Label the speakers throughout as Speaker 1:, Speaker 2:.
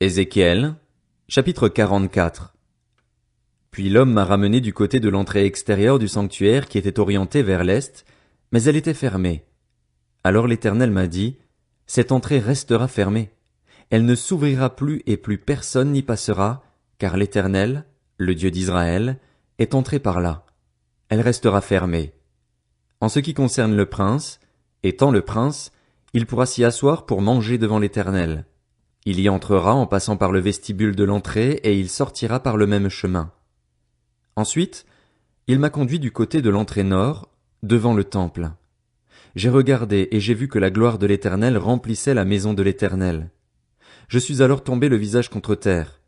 Speaker 1: Ézéchiel, chapitre 44. Puis l'homme m'a ramené du côté de l'entrée extérieure du sanctuaire qui était orientée vers l'est, mais elle était fermée. Alors l'Éternel m'a dit, cette entrée restera fermée. Elle ne s'ouvrira plus et plus personne n'y passera, car l'Éternel, le Dieu d'Israël, est entré par là. Elle restera fermée. En ce qui concerne le prince, étant le prince, il pourra s'y asseoir pour manger devant l'Éternel. Il y entrera en passant par le vestibule de l'entrée et il sortira par le même chemin. Ensuite, il m'a conduit du côté de l'entrée nord, devant le temple. J'ai regardé et j'ai vu que la gloire de l'Éternel remplissait la maison de l'Éternel. Je suis alors tombé le visage contre terre.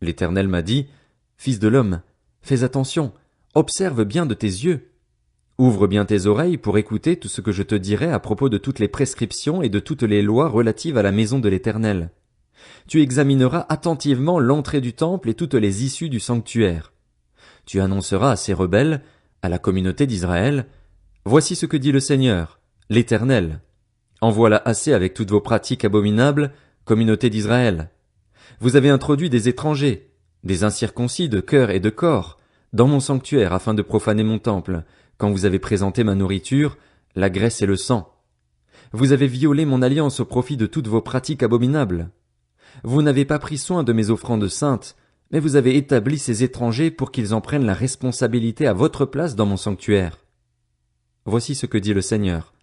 Speaker 1: L'Éternel m'a dit, Fils de l'homme, fais attention, observe bien de tes yeux. Ouvre bien tes oreilles pour écouter tout ce que je te dirai à propos de toutes les prescriptions et de toutes les lois relatives à la maison de l'Éternel. Tu examineras attentivement l'entrée du temple et toutes les issues du sanctuaire. Tu annonceras à ces rebelles, à la communauté d'Israël, Voici ce que dit le Seigneur, l'Éternel. En voilà assez avec toutes vos pratiques abominables, communauté d'Israël. Vous avez introduit des étrangers, des incirconcis de cœur et de corps, dans mon sanctuaire afin de profaner mon temple, quand vous avez présenté ma nourriture, la graisse et le sang. Vous avez violé mon alliance au profit de toutes vos pratiques abominables. Vous n'avez pas pris soin de mes offrandes saintes, mais vous avez établi ces étrangers pour qu'ils en prennent la responsabilité à votre place dans mon sanctuaire. Voici ce que dit le Seigneur,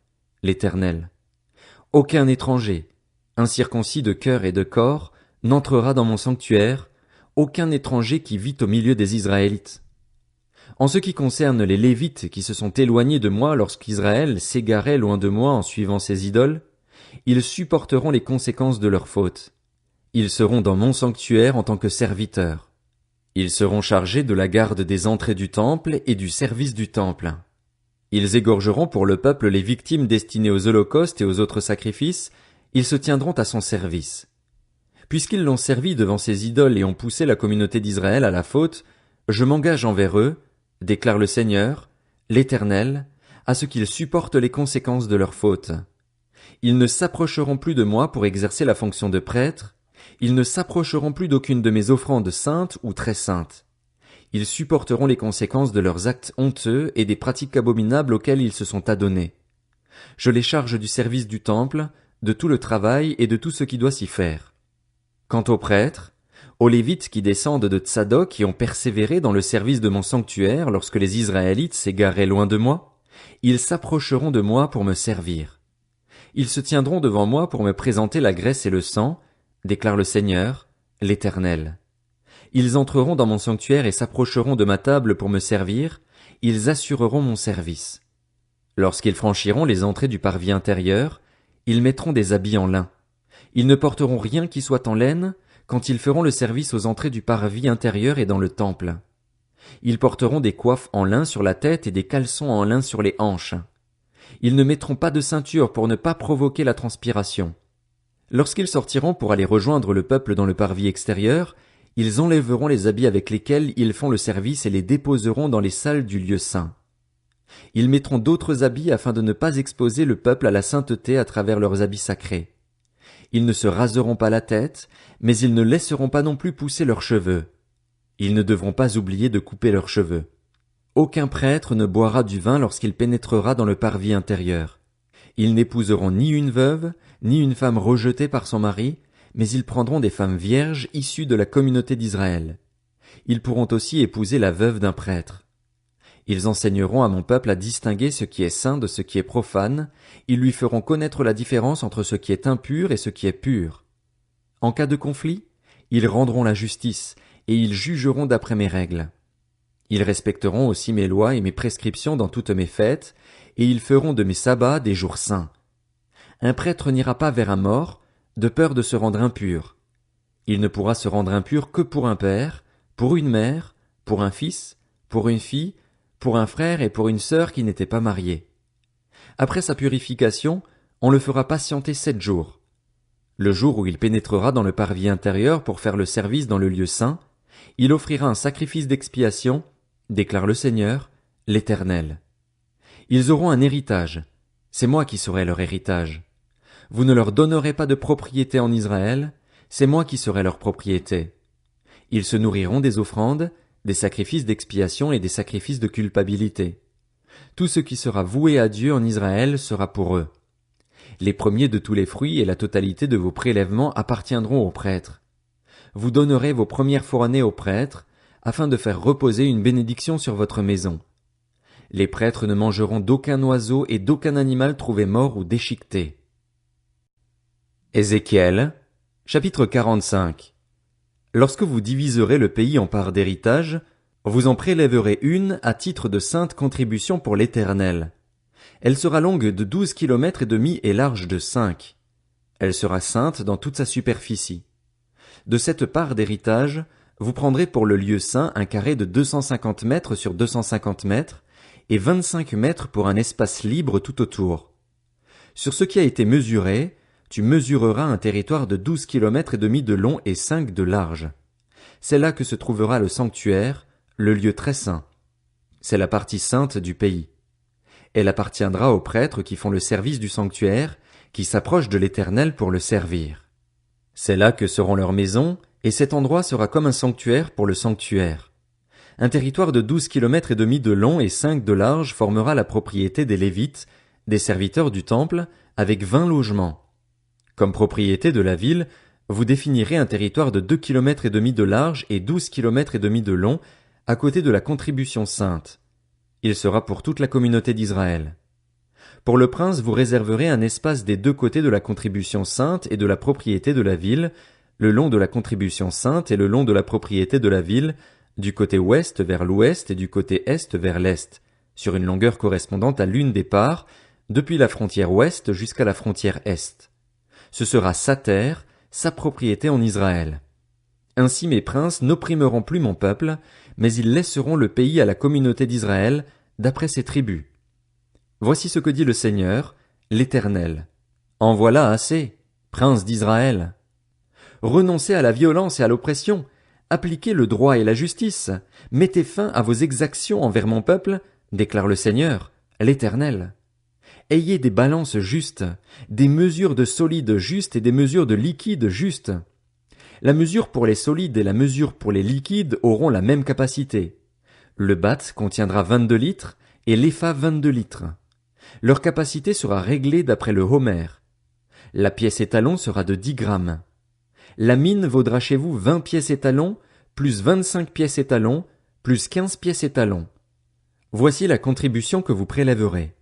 Speaker 1: l'Éternel. Aucun étranger, incirconcis de cœur et de corps, n'entrera dans mon sanctuaire, aucun étranger qui vit au milieu des Israélites. En ce qui concerne les Lévites qui se sont éloignés de moi lorsqu'Israël s'égarait loin de moi en suivant ses idoles, ils supporteront les conséquences de leurs fautes. Ils seront dans mon sanctuaire en tant que serviteurs. Ils seront chargés de la garde des entrées du temple et du service du temple. Ils égorgeront pour le peuple les victimes destinées aux holocaustes et aux autres sacrifices, ils se tiendront à son service. Puisqu'ils l'ont servi devant ses idoles et ont poussé la communauté d'Israël à la faute, je m'engage envers eux, déclare le Seigneur, l'Éternel, à ce qu'ils supportent les conséquences de leurs fautes. Ils ne s'approcheront plus de moi pour exercer la fonction de prêtre, ils ne s'approcheront plus d'aucune de mes offrandes saintes ou très saintes. Ils supporteront les conséquences de leurs actes honteux et des pratiques abominables auxquelles ils se sont adonnés. Je les charge du service du temple, de tout le travail et de tout ce qui doit s'y faire. Quant aux prêtres, aux Lévites qui descendent de Tsadok et ont persévéré dans le service de mon sanctuaire lorsque les Israélites s'égaraient loin de moi, ils s'approcheront de moi pour me servir. Ils se tiendront devant moi pour me présenter la graisse et le sang, déclare le Seigneur, l'Éternel. Ils entreront dans mon sanctuaire et s'approcheront de ma table pour me servir, ils assureront mon service. Lorsqu'ils franchiront les entrées du parvis intérieur, ils mettront des habits en lin. Ils ne porteront rien qui soit en laine quand ils feront le service aux entrées du parvis intérieur et dans le temple. Ils porteront des coiffes en lin sur la tête et des caleçons en lin sur les hanches. Ils ne mettront pas de ceinture pour ne pas provoquer la transpiration. Lorsqu'ils sortiront pour aller rejoindre le peuple dans le parvis extérieur, ils enlèveront les habits avec lesquels ils font le service et les déposeront dans les salles du lieu saint. Ils mettront d'autres habits afin de ne pas exposer le peuple à la sainteté à travers leurs habits sacrés. Ils ne se raseront pas la tête, mais ils ne laisseront pas non plus pousser leurs cheveux. Ils ne devront pas oublier de couper leurs cheveux. Aucun prêtre ne boira du vin lorsqu'il pénétrera dans le parvis intérieur. Ils n'épouseront ni une veuve, ni une femme rejetée par son mari, mais ils prendront des femmes vierges issues de la communauté d'Israël. Ils pourront aussi épouser la veuve d'un prêtre. Ils enseigneront à mon peuple à distinguer ce qui est saint de ce qui est profane, ils lui feront connaître la différence entre ce qui est impur et ce qui est pur. En cas de conflit, ils rendront la justice, et ils jugeront d'après mes règles. Ils respecteront aussi mes lois et mes prescriptions dans toutes mes fêtes, et ils feront de mes sabbats des jours saints. Un prêtre n'ira pas vers un mort, de peur de se rendre impur. Il ne pourra se rendre impur que pour un père, pour une mère, pour un fils, pour une fille, pour un frère et pour une sœur qui n'étaient pas mariés. Après sa purification, on le fera patienter 7 jours. Le jour où il pénétrera dans le parvis intérieur pour faire le service dans le lieu saint, il offrira un sacrifice d'expiation, déclare le Seigneur, l'Éternel. Ils auront un héritage. C'est moi qui serai leur héritage. Vous ne leur donnerez pas de propriété en Israël, C'est moi qui serai leur propriété. Ils se nourriront des offrandes, des sacrifices d'expiation et des sacrifices de culpabilité. Tout ce qui sera voué à Dieu en Israël sera pour eux. Les premiers de tous les fruits et la totalité de vos prélèvements appartiendront aux prêtres. Vous donnerez vos premières fournées aux prêtres, afin de faire reposer une bénédiction sur votre maison. Les prêtres ne mangeront d'aucun oiseau et d'aucun animal trouvé mort ou déchiqueté. Ézéchiel, chapitre 45. Lorsque vous diviserez le pays en parts d'héritage, vous en prélèverez une à titre de sainte contribution pour l'Éternel. Elle sera longue de 12 kilomètres et demi et large de 5. Elle sera sainte dans toute sa superficie. De cette part d'héritage, vous prendrez pour le lieu saint un carré de 250 mètres sur 250 mètres et 25 mètres pour un espace libre tout autour. Sur ce qui a été mesuré, tu mesureras un territoire de 12 kilomètres et demi de long et 5 de large. C'est là que se trouvera le sanctuaire, le lieu très saint. C'est la partie sainte du pays. Elle appartiendra aux prêtres qui font le service du sanctuaire, qui s'approchent de l'Éternel pour le servir. C'est là que seront leurs maisons, et cet endroit sera comme un sanctuaire pour le sanctuaire. Un territoire de 12 kilomètres et demi de long et 5 de large formera la propriété des Lévites, des serviteurs du temple, avec 20 logements. Comme propriété de la ville, vous définirez un territoire de 2 kilomètres et demi de large et 12 kilomètres et demi de long, à côté de la contribution sainte. Il sera pour toute la communauté d'Israël. Pour le prince, vous réserverez un espace des deux côtés de la contribution sainte et de la propriété de la ville, le long de la contribution sainte et le long de la propriété de la ville, du côté ouest vers l'ouest et du côté est vers l'est, sur une longueur correspondante à l'une des parts, depuis la frontière ouest jusqu'à la frontière est. Ce sera sa terre, sa propriété en Israël. Ainsi mes princes n'opprimeront plus mon peuple, mais ils laisseront le pays à la communauté d'Israël, d'après ses tribus. Voici ce que dit le Seigneur, l'Éternel. En voilà assez, princes d'Israël. Renoncez à la violence et à l'oppression, appliquez le droit et la justice, mettez fin à vos exactions envers mon peuple, déclare le Seigneur, l'Éternel. Ayez des balances justes, des mesures de solides justes et des mesures de liquides justes. La mesure pour les solides et la mesure pour les liquides auront la même capacité. Le bath contiendra 22 litres et l'épha 22 litres. Leur capacité sera réglée d'après le homer. La pièce étalon sera de 10 grammes. La mine vaudra chez vous 20 pièces étalons, plus 25 pièces étalons, plus 15 pièces étalons. Voici la contribution que vous prélèverez.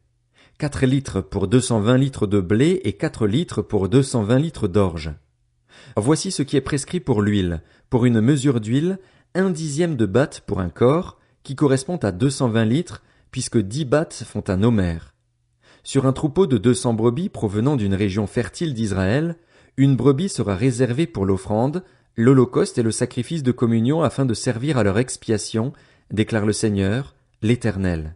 Speaker 1: 4 litres pour 220 litres de blé et 4 litres pour 220 litres d'orge. Voici ce qui est prescrit pour l'huile. Pour une mesure d'huile, 1/10 de bath pour un quart, qui correspond à 220 litres, puisque 10 baths font un homer. Sur un troupeau de 200 brebis provenant d'une région fertile d'Israël, une brebis sera réservée pour l'offrande, l'holocauste et le sacrifice de communion afin de servir à leur expiation, déclare le Seigneur, l'Éternel.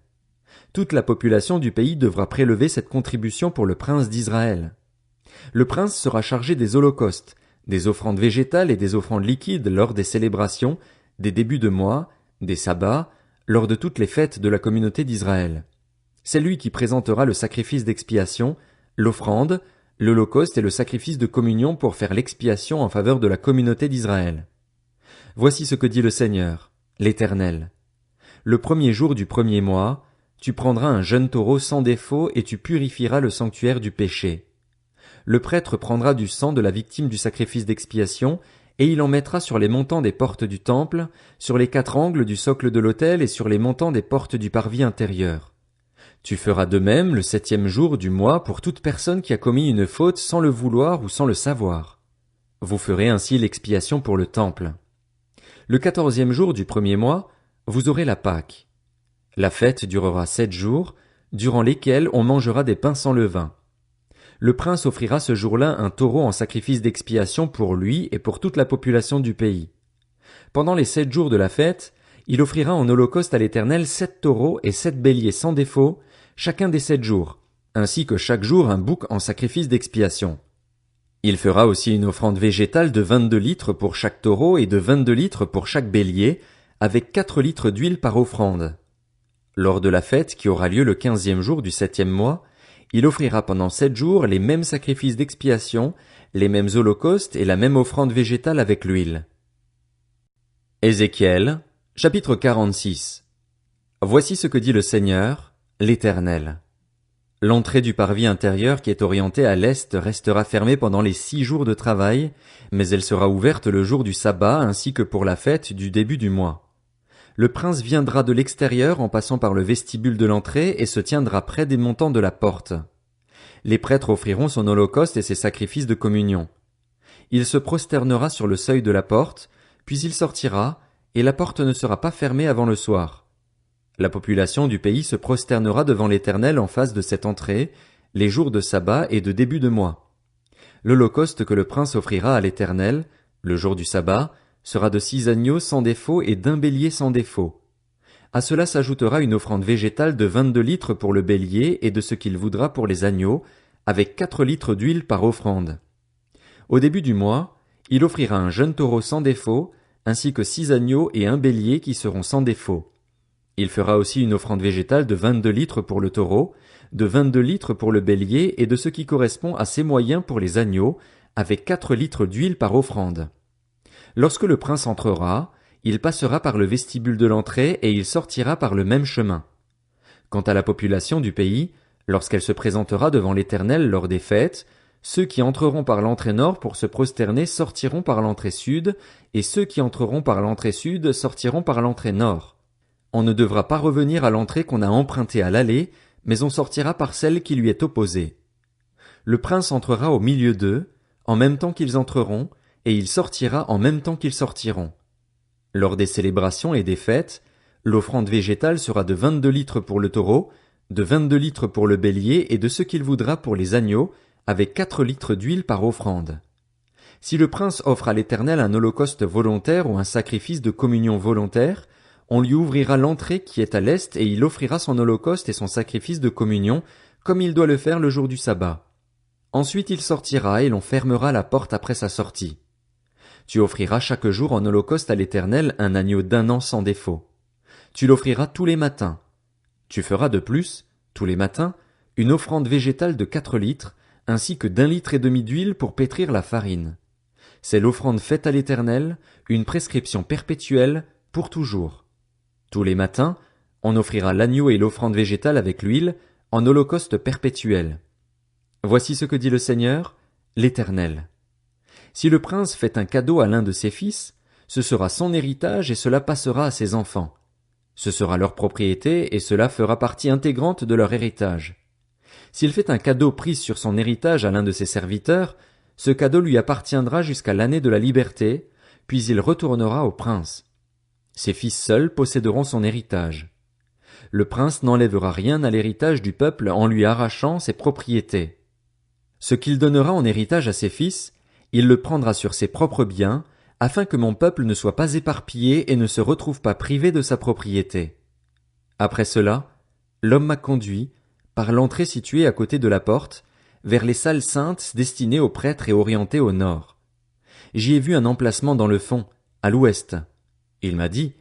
Speaker 1: Toute la population du pays devra prélever cette contribution pour le prince d'Israël. Le prince sera chargé des holocaustes, des offrandes végétales et des offrandes liquides lors des célébrations, des débuts de mois, des sabbats, lors de toutes les fêtes de la communauté d'Israël. C'est lui qui présentera le sacrifice d'expiation, l'offrande, l'holocauste et le sacrifice de communion pour faire l'expiation en faveur de la communauté d'Israël. Voici ce que dit le Seigneur, l'Éternel. Le premier jour du premier mois, tu prendras un jeune taureau sans défaut et tu purifieras le sanctuaire du péché. Le prêtre prendra du sang de la victime du sacrifice d'expiation et il en mettra sur les montants des portes du temple, sur les 4 angles du socle de l'autel et sur les montants des portes du parvis intérieur. Tu feras de même le 7e jour du mois pour toute personne qui a commis une faute sans le vouloir ou sans le savoir. Vous ferez ainsi l'expiation pour le temple. Le 14e jour du premier mois, vous aurez la Pâque. La fête durera 7 jours, durant lesquels on mangera des pains sans levain. Le prince offrira ce jour-là un taureau en sacrifice d'expiation pour lui et pour toute la population du pays. Pendant les 7 jours de la fête, il offrira en holocauste à l'Éternel 7 taureaux et 7 béliers sans défaut, chacun des 7 jours, ainsi que chaque jour un bouc en sacrifice d'expiation. Il fera aussi une offrande végétale de 22 litres pour chaque taureau et de 22 litres pour chaque bélier, avec 4 litres d'huile par offrande. Lors de la fête qui aura lieu le 15e jour du 7e mois, il offrira pendant 7 jours les mêmes sacrifices d'expiation, les mêmes holocaustes et la même offrande végétale avec l'huile. Ézéchiel, chapitre 46. Voici ce que dit le Seigneur, l'Éternel. L'entrée du parvis intérieur qui est orientée à l'est restera fermée pendant les 6 jours de travail, mais elle sera ouverte le jour du sabbat ainsi que pour la fête du début du mois. Le prince viendra de l'extérieur en passant par le vestibule de l'entrée et se tiendra près des montants de la porte. Les prêtres offriront son holocauste et ses sacrifices de communion. Il se prosternera sur le seuil de la porte, puis il sortira, et la porte ne sera pas fermée avant le soir. La population du pays se prosternera devant l'Éternel en face de cette entrée, les jours de sabbat et de début de mois. L'holocauste que le prince offrira à l'Éternel, le jour du sabbat, sera de 6 agneaux sans défaut et d'1 bélier sans défaut. À cela s'ajoutera une offrande végétale de 22 litres pour le bélier et de ce qu'il voudra pour les agneaux, avec 4 litres d'huile par offrande. Au début du mois, il offrira un jeune taureau sans défaut, ainsi que 6 agneaux et 1 bélier qui seront sans défaut. Il fera aussi une offrande végétale de 22 litres pour le taureau, de 22 litres pour le bélier et de ce qui correspond à ses moyens pour les agneaux, avec 4 litres d'huile par offrande. Lorsque le prince entrera, il passera par le vestibule de l'entrée et il sortira par le même chemin. Quant à la population du pays, lorsqu'elle se présentera devant l'Éternel lors des fêtes, ceux qui entreront par l'entrée nord pour se prosterner sortiront par l'entrée sud, et ceux qui entreront par l'entrée sud sortiront par l'entrée nord. On ne devra pas revenir à l'entrée qu'on a empruntée à l'aller, mais on sortira par celle qui lui est opposée. Le prince entrera au milieu d'eux, en même temps qu'ils entreront, et il sortira en même temps qu'ils sortiront. Lors des célébrations et des fêtes, l'offrande végétale sera de 22 litres pour le taureau, de 22 litres pour le bélier et de ce qu'il voudra pour les agneaux, avec 4 litres d'huile par offrande. Si le prince offre à l'Éternel un holocauste volontaire ou un sacrifice de communion volontaire, on lui ouvrira l'entrée qui est à l'est et il offrira son holocauste et son sacrifice de communion, comme il doit le faire le jour du sabbat. Ensuite il sortira et l'on fermera la porte après sa sortie. Tu offriras chaque jour en holocauste à l'Éternel un agneau d'1 an sans défaut. Tu l'offriras tous les matins. Tu feras de plus, tous les matins, une offrande végétale de 4 litres, ainsi que d'1,5 litre d'huile pour pétrir la farine. C'est l'offrande faite à l'Éternel, une prescription perpétuelle, pour toujours. Tous les matins, on offrira l'agneau et l'offrande végétale avec l'huile, en holocauste perpétuel. Voici ce que dit le Seigneur, l'Éternel. Si le prince fait un cadeau à l'un de ses fils, ce sera son héritage et cela passera à ses enfants. Ce sera leur propriété et cela fera partie intégrante de leur héritage. S'il fait un cadeau pris sur son héritage à l'un de ses serviteurs, ce cadeau lui appartiendra jusqu'à l'année de la liberté, puis il retournera au prince. Ses fils seuls posséderont son héritage. Le prince n'enlèvera rien à l'héritage du peuple en lui arrachant ses propriétés. Ce qu'il donnera en héritage à ses fils, il le prendra sur ses propres biens, afin que mon peuple ne soit pas éparpillé et ne se retrouve pas privé de sa propriété. Après cela, l'homme m'a conduit, par l'entrée située à côté de la porte, vers les salles saintes destinées aux prêtres et orientées au nord. J'y ai vu un emplacement dans le fond, à l'ouest. Il m'a dit,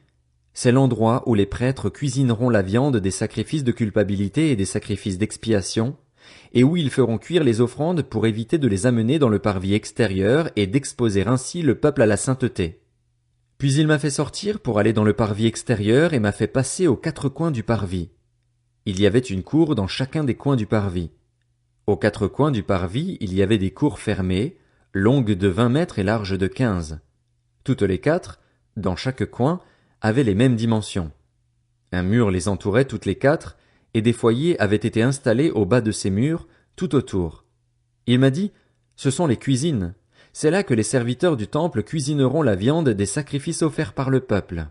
Speaker 1: c'est l'endroit où les prêtres cuisineront la viande des sacrifices de culpabilité et des sacrifices d'expiation, et où ils feront cuire les offrandes pour éviter de les amener dans le parvis extérieur et d'exposer ainsi le peuple à la sainteté. Puis il m'a fait sortir pour aller dans le parvis extérieur et m'a fait passer aux 4 coins du parvis. Il y avait une cour dans chacun des coins du parvis. Aux 4 coins du parvis, il y avait des cours fermées, longues de 20 mètres et larges de 15. Toutes les 4, dans chaque coin, avaient les mêmes dimensions. Un mur les entourait toutes les 4, et des foyers avaient été installés au bas de ces murs, tout autour. Il m'a dit, ce sont les cuisines. C'est là que les serviteurs du temple cuisineront la viande des sacrifices offerts par le peuple.